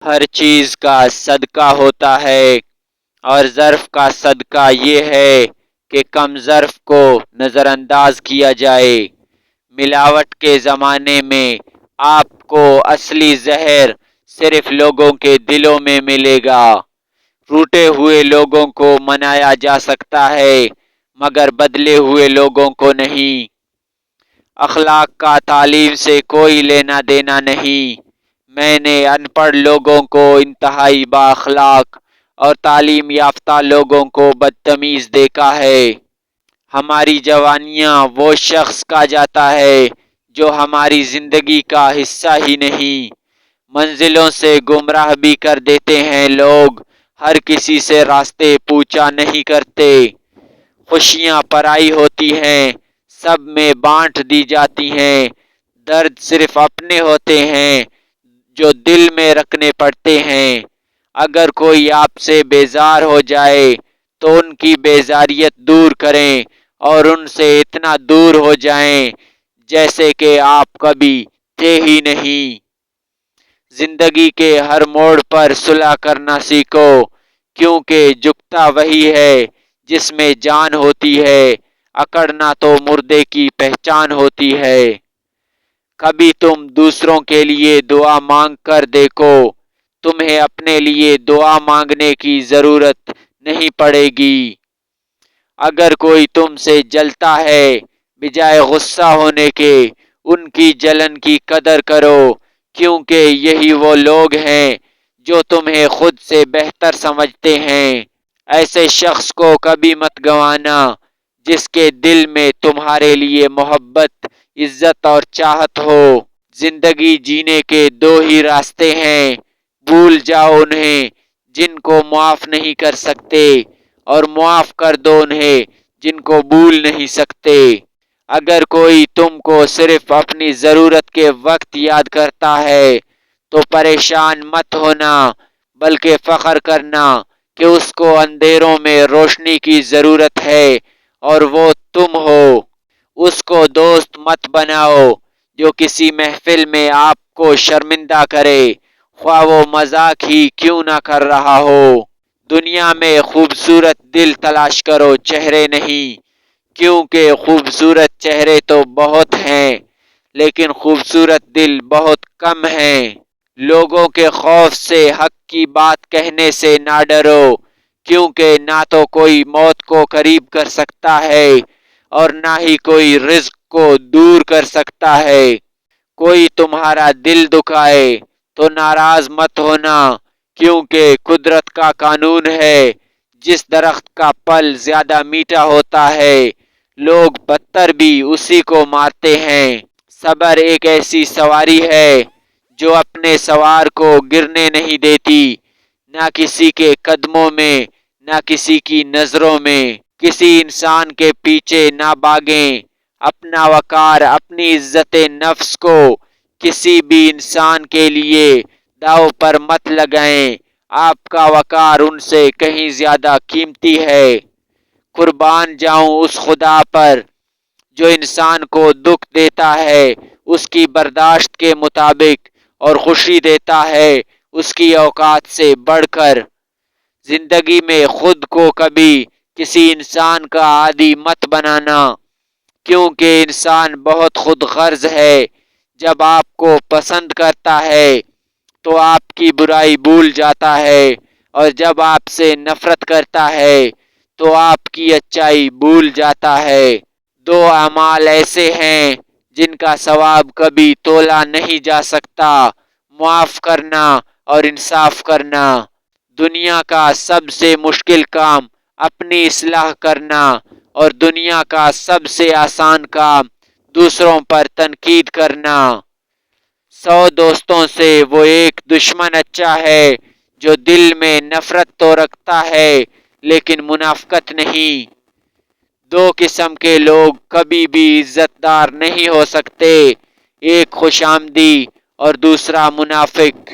ہر چیز کا صدقہ ہوتا ہے، اور ظرف کا صدقہ یہ ہے کہ کم ظرف کو نظر انداز کیا جائے۔ ملاوٹ کے زمانے میں آپ کو اصلی زہر صرف لوگوں کے دلوں میں ملے گا۔ روٹے ہوئے لوگوں کو منایا جا سکتا ہے مگر بدلے ہوئے لوگوں کو نہیں۔ اخلاق کا تعلیم سے کوئی لینا دینا نہیں۔ میں نے ان پڑھ لوگوں کو انتہائی با اخلاق اور تعلیم یافتہ لوگوں کو بدتمیز دیکھا ہے۔ ہماری جوانیاں وہ شخص کہا جاتا ہے جو ہماری زندگی کا حصہ ہی نہیں۔ منزلوں سے گمراہ بھی کر دیتے ہیں لوگ، ہر کسی سے راستے پوچھا نہیں کرتے۔ خوشیاں پرائی ہوتی ہیں، سب میں بانٹ دی جاتی ہیں۔ درد صرف اپنے ہوتے ہیں جو دل میں رکھنے پڑتے ہیں۔ اگر کوئی آپ سے بیزار ہو جائے تو ان کی بیزاریت دور کریں اور ان سے اتنا دور ہو جائیں جیسے کہ آپ کبھی تھے ہی نہیں۔ زندگی کے ہر موڑ پر صلح کرنا سیکھو، کیونکہ جھکتا وہی ہے جس میں جان ہوتی ہے، اکڑنا تو مردے کی پہچان ہوتی ہے۔ کبھی تم دوسروں کے لیے دعا مانگ کر دیکھو، تمہیں اپنے لیے دعا مانگنے کی ضرورت نہیں پڑے گی۔ اگر کوئی تم سے جلتا ہے، بجائے غصہ ہونے کے ان کی جلن کی قدر کرو، کیونکہ یہی وہ لوگ ہیں جو تمہیں خود سے بہتر سمجھتے ہیں۔ ایسے شخص کو کبھی مت گنوانا جس کے دل میں تمہارے لیے محبت، عزت اور چاہت ہو۔ زندگی جینے کے دو ہی راستے ہیں، بھول جاؤ انہیں جن کو معاف نہیں کر سکتے، اور معاف کر دو انہیں جن کو بھول نہیں سکتے۔ اگر کوئی تم کو صرف اپنی ضرورت کے وقت یاد کرتا ہے تو پریشان مت ہونا، بلکہ فخر کرنا کہ اس کو اندھیروں میں روشنی کی ضرورت ہے اور وہ تم ہو۔ اس کو دوست مت بناؤ جو کسی محفل میں آپ کو شرمندہ کرے، خواہ وہ مذاق ہی کیوں نہ کر رہا ہو۔ دنیا میں خوبصورت دل تلاش کرو، چہرے نہیں، کیونکہ خوبصورت چہرے تو بہت ہیں لیکن خوبصورت دل بہت کم ہیں۔ لوگوں کے خوف سے حق کی بات کہنے سے نہ ڈرو، کیونکہ نہ تو کوئی موت کو قریب کر سکتا ہے اور نہ ہی کوئی رزق کو دور کر سکتا ہے۔ کوئی تمہارا دل دکھائے تو ناراض مت ہونا، کیونکہ قدرت کا قانون ہے جس درخت کا پھل زیادہ میٹھا ہوتا ہے لوگ پتھر بھی اسی کو مارتے ہیں۔ صبر ایک ایسی سواری ہے جو اپنے سوار کو گرنے نہیں دیتی، نہ کسی کے قدموں میں نہ کسی کی نظروں میں۔ کسی انسان کے پیچھے نہ بھاگیں، اپنا وقار، اپنی عزت نفس کو کسی بھی انسان کے لیے داؤ پر مت لگائیں، آپ کا وقار ان سے کہیں زیادہ قیمتی ہے۔ قربان جاؤں اس خدا پر جو انسان کو دکھ دیتا ہے اس کی برداشت کے مطابق اور خوشی دیتا ہے اس کی اوقات سے بڑھ کر۔ زندگی میں خود کو کبھی کسی انسان کا عادی مت بنانا، کیونکہ انسان بہت خود غرض ہے۔ جب آپ کو پسند کرتا ہے تو آپ کی برائی بھول جاتا ہے، اور جب آپ سے نفرت کرتا ہے تو آپ کی اچائی بھول جاتا ہے۔ دو اعمال ایسے ہیں جن کا ثواب کبھی تولا نہیں جا سکتا، معاف کرنا اور انصاف کرنا۔ دنیا کا سب سے مشکل کام اپنی اصلاح کرنا، اور دنیا کا سب سے آسان کام دوسروں پر تنقید کرنا۔ 100 دوستوں سے وہ ایک دشمن اچھا ہے جو دل میں نفرت تو رکھتا ہے لیکن منافقت نہیں۔ دو قسم کے لوگ کبھی بھی عزت دار نہیں ہو سکتے، ایک خوش آمدی اور دوسرا منافق۔